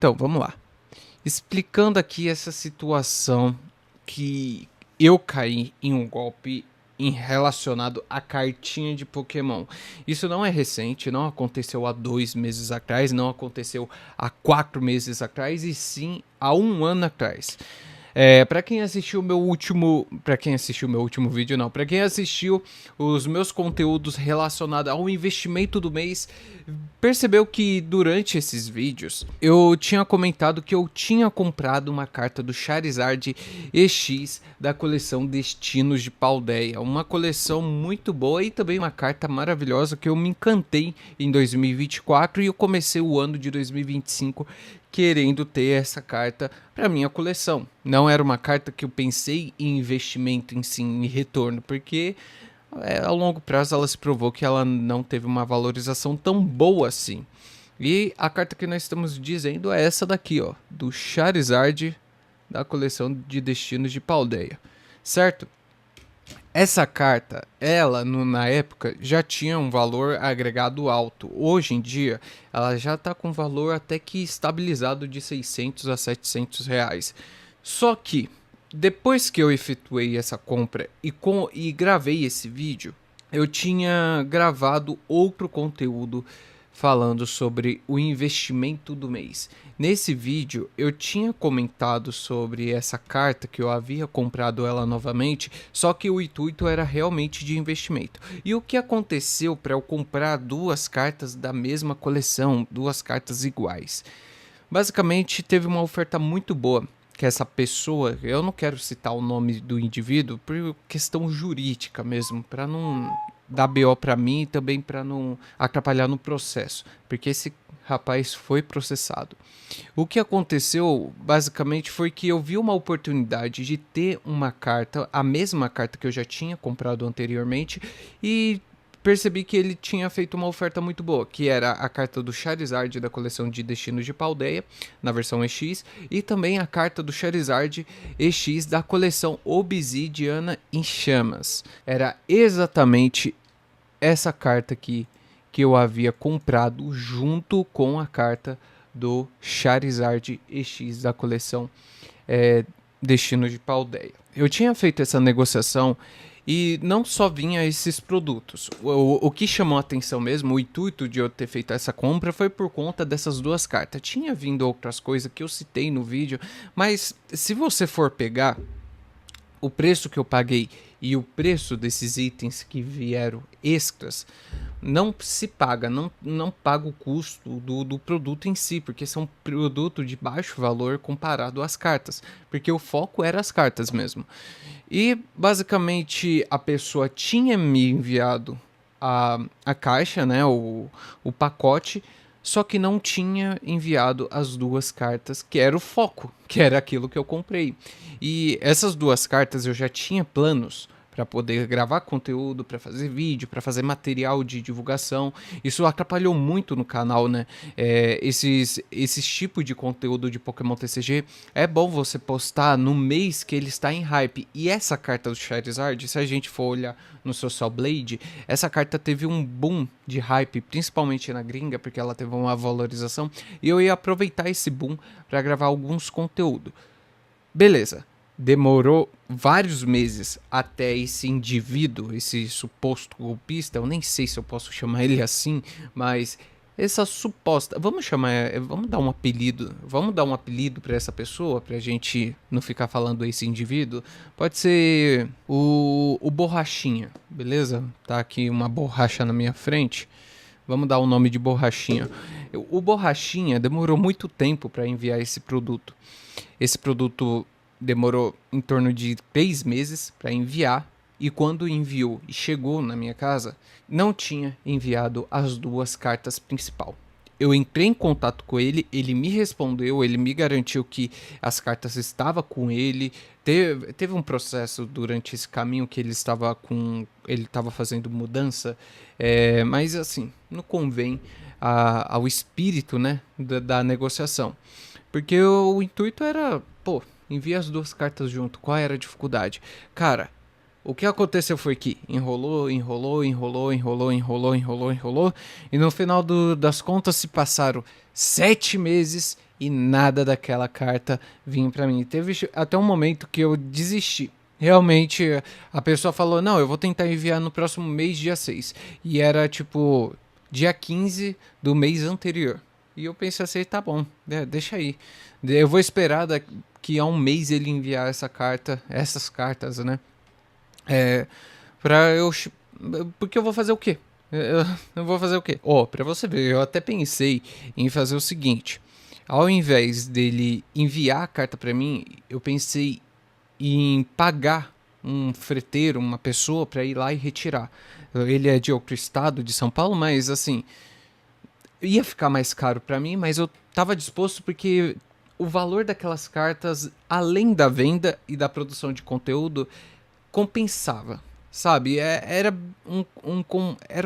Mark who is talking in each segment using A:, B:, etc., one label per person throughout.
A: Então, vamos lá. Explicando aqui essa situação que eu caí em um golpe relacionado à cartinha de Pokémon. Isso não é recente, não aconteceu há 2 meses atrás, não aconteceu há 4 meses atrás, e sim há um ano atrás. Para quem assistiu meu último, para quem assistiu meu último vídeo não, para quem assistiu os meus conteúdos relacionados ao investimento do mês, percebeu que durante esses vídeos eu tinha comentado que eu tinha comprado uma carta do Charizard EX da coleção Destinos de Paldea, uma coleção muito boa e também uma carta maravilhosa que eu me encantei em 2024 e eu comecei o ano de 2025 querendo ter essa carta para minha coleção. Não era uma carta que eu pensei em investimento em si, em retorno, porque a longo prazo ela se provou que ela não teve uma valorização tão boa assim. E a carta que nós estamos dizendo é essa daqui, ó, do Charizard da coleção de Destinos de Paldea, certo? Essa carta, ela na época já tinha um valor agregado alto. Hoje em dia, ela já está com valor até que estabilizado de 600 a 700 reais. Só que, depois que eu efetuei essa compra e gravei esse vídeo, eu tinha gravado outro conteúdo falando sobre o investimento do mês. Nesse vídeo eu tinha comentado sobre essa carta que eu havia comprado ela novamente, só que o intuito era realmente de investimento. E o que aconteceu para eu comprar duas cartas da mesma coleção, duas cartas iguais? Basicamente teve uma oferta muito boa que essa pessoa, eu não quero citar o nome do indivíduo por questão jurídica mesmo, para não dar BO para mim e também para não atrapalhar no processo, porque esse rapaz foi processado. O que aconteceu basicamente foi que eu vi uma oportunidade de ter uma carta, a mesma carta que eu já tinha comprado anteriormente, e percebi que ele tinha feito uma oferta muito boa, que era a carta do Charizard da coleção de Destinos de Paldea, na versão EX, e também a carta do Charizard EX da coleção Obsidiana em Chamas. Era exatamente essa carta aqui que eu havia comprado junto com a carta do Charizard EX da coleção Destino de Paldea. Eu tinha feito essa negociação e não só vinha esses produtos. O que chamou a atenção mesmo, o intuito de eu ter feito essa compra foi por conta dessas duas cartas. Tinha vindo outras coisas que eu citei no vídeo, mas se você for pegar o preço que eu paguei e o preço desses itens que vieram extras, não se paga, não paga o custo do produto em si, porque são produto de baixo valor comparado às cartas, porque o foco era as cartas mesmo. E basicamente a pessoa tinha me enviado a caixa, né, o pacote, só que não tinha enviado as duas cartas, que era o foco, que era aquilo que eu comprei. E essas duas cartas eu já tinha planos para poder gravar conteúdo, para fazer vídeo, para fazer material de divulgação. Isso atrapalhou muito no canal, né? Esses tipos de conteúdo de Pokémon TCG é bom você postar no mês que ele está em hype. E essa carta do Charizard, se a gente for olhar no Social Blade, essa carta teve um boom de hype, principalmente na gringa, porque ela teve uma valorização. E eu ia aproveitar esse boom para gravar alguns conteúdos. Beleza. Demorou vários meses até esse indivíduo, esse suposto golpista, eu nem sei se eu posso chamar ele assim, mas essa suposta, vamos dar um apelido para essa pessoa, pra gente não ficar falando esse indivíduo. Pode ser o Borrachinha, beleza? Tá aqui uma borracha na minha frente. Vamos dar o nome de Borrachinha. O Borrachinha demorou muito tempo para enviar esse produto. Esse produto demorou em torno de 3 meses para enviar, e quando enviou e chegou na minha casa, não tinha enviado as duas cartas principal. Eu entrei em contato com ele, ele me respondeu, ele me garantiu que as cartas estavam com ele. Teve um processo durante esse caminho que ele estava fazendo mudança, mas assim, não convém ao espírito, né, da negociação. Porque o intuito era, pô, envia as duas cartas junto, qual era a dificuldade? Cara, o que aconteceu foi que enrolou, e no final das contas se passaram 7 meses e nada daquela carta vinha pra mim. Teve até um momento que eu desisti. Realmente, a pessoa falou: não, eu vou tentar enviar no próximo mês, dia 6. E era tipo dia 15 do mês anterior. E eu pensei assim: tá bom, deixa aí. Eu vou esperar daqui a um mês ele enviar essa carta, essas cartas, né? É, pra eu. Porque eu vou fazer o quê? Eu vou fazer o quê? Ó, pra você ver, eu até pensei em fazer o seguinte. Ao invés dele enviar a carta pra mim, eu pensei em pagar um freteiro, uma pessoa pra ir lá e retirar. Ele é de outro estado, de São Paulo, mas assim, ia ficar mais caro pra mim, mas eu tava disposto porque o valor daquelas cartas, além da venda e da produção de conteúdo, compensava, sabe? Era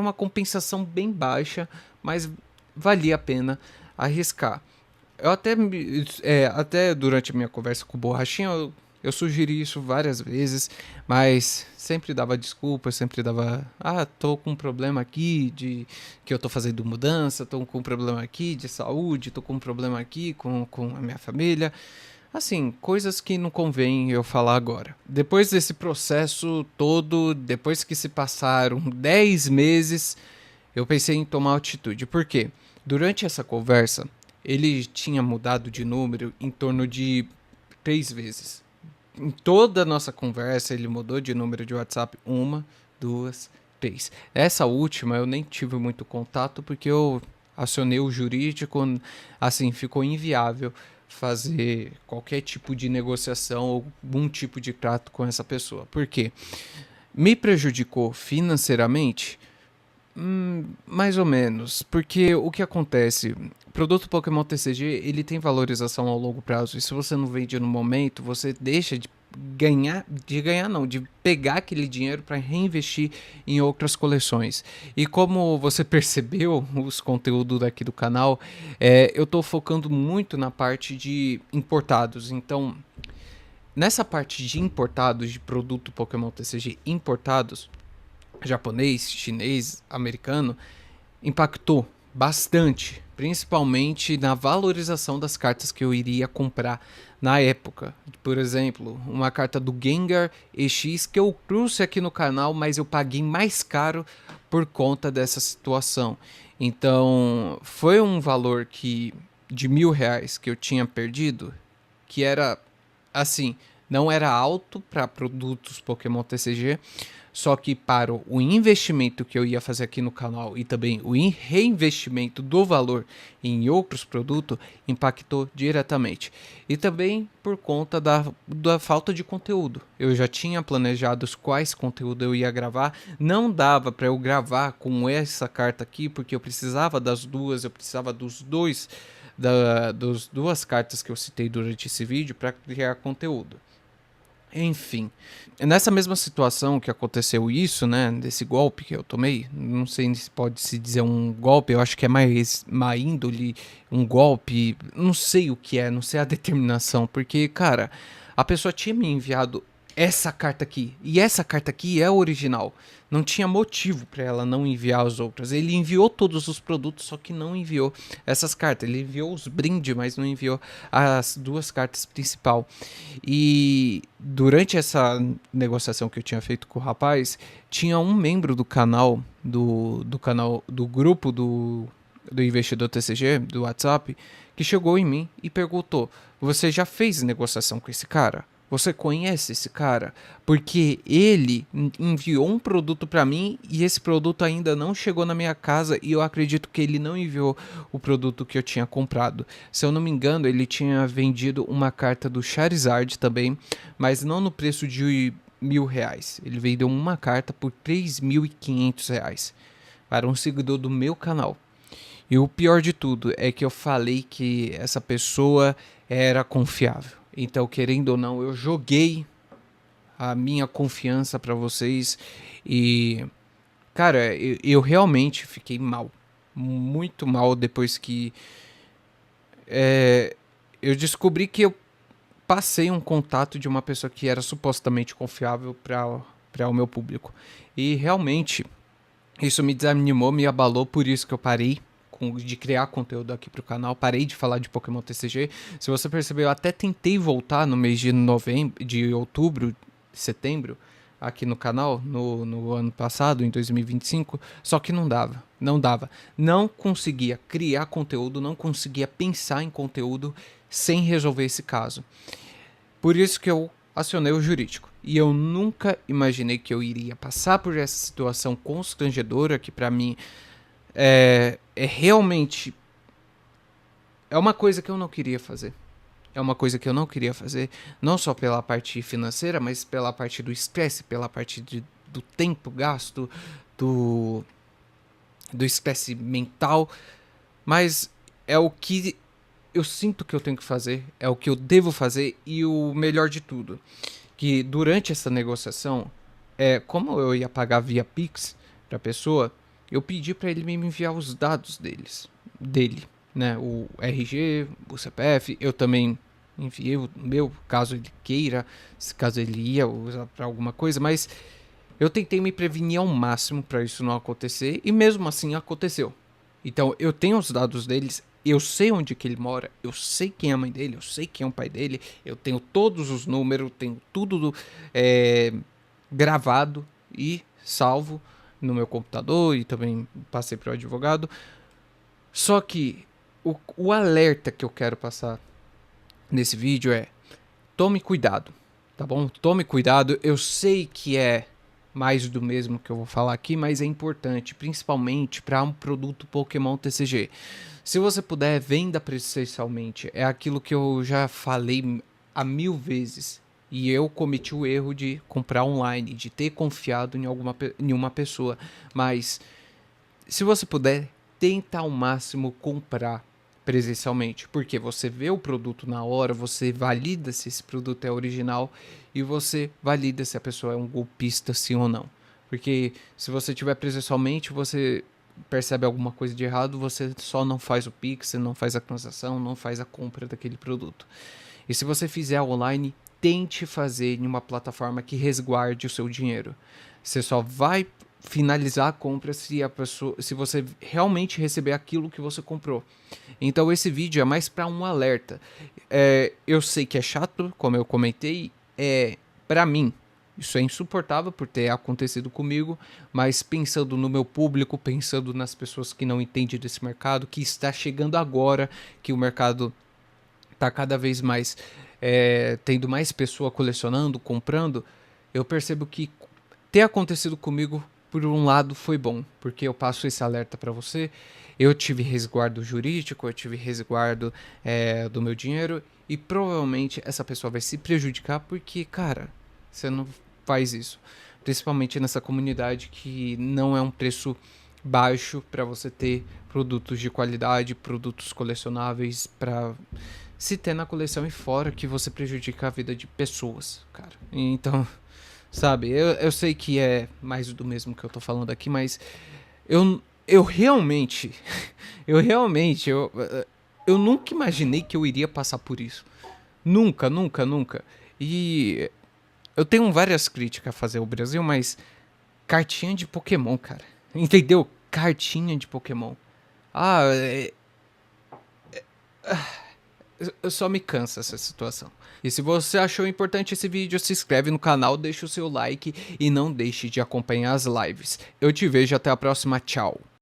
A: uma compensação bem baixa, mas valia a pena arriscar. Eu até durante a minha conversa com o Borrachinha, eu sugeri isso várias vezes, mas sempre dava desculpa, sempre dava, tô com um problema aqui de que eu tô fazendo mudança, tô com um problema aqui de saúde, tô com um problema aqui com a minha família. Assim, coisas que não convém eu falar agora. Depois desse processo todo, depois que se passaram 10 meses, eu pensei em tomar atitude. Por quê? Durante essa conversa, ele tinha mudado de número em torno de 3 vezes. Em toda a nossa conversa, ele mudou de número de WhatsApp uma, duas, três. Essa última eu nem tive muito contato porque eu acionei o jurídico, assim, ficou inviável fazer qualquer tipo de negociação ou algum tipo de trato com essa pessoa. Por quê? Me prejudicou financeiramente? Mais ou menos, porque o que acontece? O produto Pokémon TCG ele tem valorização ao longo prazo e se você não vende no momento, você deixa de ganhar não, de pegar aquele dinheiro para reinvestir em outras coleções. E como você percebeu os conteúdos daqui do canal, eu estou focando muito na parte de importados. Então, nessa parte de importados, de produto Pokémon TCG importados, japonês, chinês, americano, impactou bastante, principalmente na valorização das cartas que eu iria comprar na época. Por exemplo, uma carta do Gengar EX que eu trouxe aqui no canal, mas eu paguei mais caro por conta dessa situação. Então, foi um valor de R$ 1.000 que eu tinha perdido, que era assim, não era alto para produtos Pokémon TCG, só que para o investimento que eu ia fazer aqui no canal e também o reinvestimento do valor em outros produtos impactou diretamente. E também por conta da falta de conteúdo. Eu já tinha planejado quais conteúdo eu ia gravar, não dava para eu gravar com essa carta aqui porque eu precisava das duas, eu precisava dos dois das duas cartas que eu citei durante esse vídeo para criar conteúdo. Enfim, nessa mesma situação que aconteceu isso, né, desse golpe que eu tomei, não sei se pode se dizer um golpe, eu acho que é mais má índole, um golpe, não sei o que é, não sei a determinação, porque, cara, a pessoa tinha me enviado essa carta aqui, e essa carta aqui é a original. Não tinha motivo para ela não enviar as outras. Ele enviou todos os produtos, só que não enviou essas cartas. Ele enviou os brindes, mas não enviou as duas cartas principal. E durante essa negociação que eu tinha feito com o rapaz, tinha um membro do canal, do canal, do grupo do investidor TCG, do WhatsApp, que chegou em mim e perguntou: você já fez negociação com esse cara? Você conhece esse cara? Porque ele enviou um produto para mim e esse produto ainda não chegou na minha casa e eu acredito que ele não enviou o produto que eu tinha comprado. Se eu não me engano, ele tinha vendido uma carta do Charizard também, mas não no preço de R$ 1.000. Ele vendeu uma carta por R$ 3.500 para um seguidor do meu canal. E o pior de tudo é que eu falei que essa pessoa era confiável. Então, querendo ou não, eu joguei a minha confiança para vocês e, cara, eu realmente fiquei mal, muito mal depois que eu descobri que eu passei um contato de uma pessoa que era supostamente confiável para o meu público. E realmente isso me desanimou, me abalou, por isso que eu parei de criar conteúdo aqui pro canal, parei de falar de Pokémon TCG. Se você percebeu, eu até tentei voltar no mês de novembro, de outubro, setembro, aqui no canal, no ano passado, em 2025, só que não dava, não dava. Não conseguia criar conteúdo, não conseguia pensar em conteúdo sem resolver esse caso. Por isso que eu acionei o jurídico. E eu nunca imaginei que eu iria passar por essa situação constrangedora, que pra mim é realmente... É uma coisa que eu não queria fazer. É uma coisa que eu não queria fazer, não só pela parte financeira, mas pela parte do estresse, pela parte do tempo gasto, do estresse mental. Mas é o que eu sinto que eu tenho que fazer, é o que eu devo fazer, e o melhor de tudo, que durante essa negociação, como eu ia pagar via Pix pra pessoa, eu pedi para ele me enviar os dados dele, né? O RG, o CPF, eu também enviei o meu, caso ele queira, caso ele ia usar para alguma coisa, mas eu tentei me prevenir ao máximo para isso não acontecer, e mesmo assim aconteceu. Então eu tenho os dados deles, eu sei onde que ele mora, eu sei quem é a mãe dele, eu sei quem é o pai dele, eu tenho todos os números, tenho tudo gravado e salvo no meu computador, e também passei para o advogado. Só que o alerta que eu quero passar nesse vídeo é: tome cuidado, tá bom? Tome cuidado. Eu sei que é mais do mesmo que eu vou falar aqui, mas é importante, principalmente para um produto Pokémon TCG. Se você puder, venda presencialmente. É aquilo que eu já falei a 1000 vezes. E eu cometi o erro de comprar online, de ter confiado em uma pessoa. Mas se você puder, tenta ao máximo comprar presencialmente, porque você vê o produto na hora, você valida se esse produto é original e você valida se a pessoa é um golpista, sim ou não. Porque se você tiver presencialmente, você percebe alguma coisa de errado, você só não faz o Pix, você não faz a transação, não faz a compra daquele produto. E se você fizer online, tente fazer em uma plataforma que resguarde o seu dinheiro. Você só vai finalizar a compra se você realmente receber aquilo que você comprou. Então esse vídeo é mais para um alerta. Eu sei que é chato, como eu comentei, para mim isso é insuportável por ter acontecido comigo, mas pensando no meu público, pensando nas pessoas que não entendem desse mercado, que está chegando agora, que o mercado tá cada vez mais tendo mais pessoa colecionando, comprando, eu percebo que ter acontecido comigo, por um lado, foi bom, porque eu passo esse alerta para você. Eu tive resguardo jurídico, eu tive resguardo do meu dinheiro, e provavelmente essa pessoa vai se prejudicar porque, cara, você não faz isso. Principalmente nessa comunidade que não é um preço baixo para você ter produtos de qualidade, produtos colecionáveis para se ter na coleção, e fora que você prejudica a vida de pessoas, cara. Então, sabe, eu sei que é mais do mesmo que eu tô falando aqui, mas eu realmente, eu nunca imaginei que eu iria passar por isso. Nunca, nunca, nunca. E eu tenho várias críticas a fazer ao Brasil, mas cartinha de Pokémon, cara. Entendeu? Cartinha de Pokémon. Ah, eu só me cansa essa situação. E se você achou importante esse vídeo, se inscreve no canal, deixa o seu like e não deixe de acompanhar as lives. Eu te vejo até a próxima, tchau.